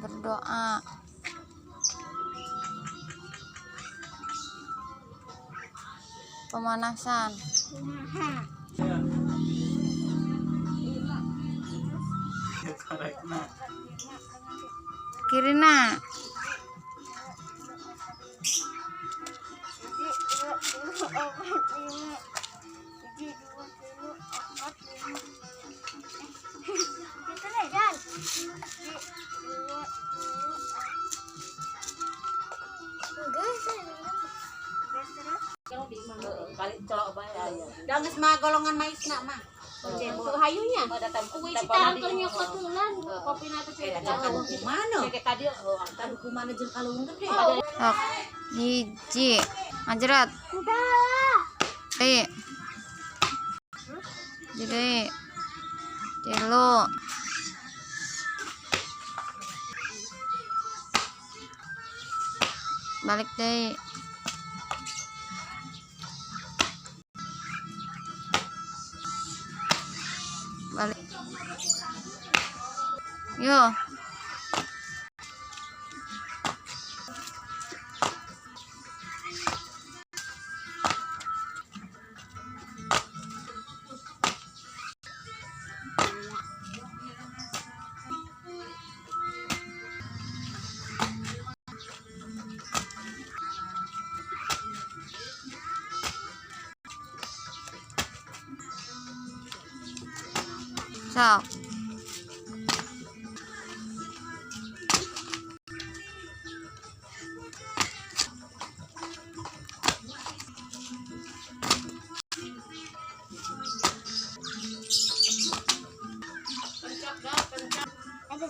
berdoa. Pemanasan. Kirina. Danges mah golongan mais nak mah. Untuk hayunya. Kuwi cita turnya ketulan. Kopi na teh. Kumana? Kayak tadi tadi kumana jeung kalung gede. Sok. Hiji. Anjrat. Jadi. Tilu. Balik deh. Balik. Yo. Sok. Ada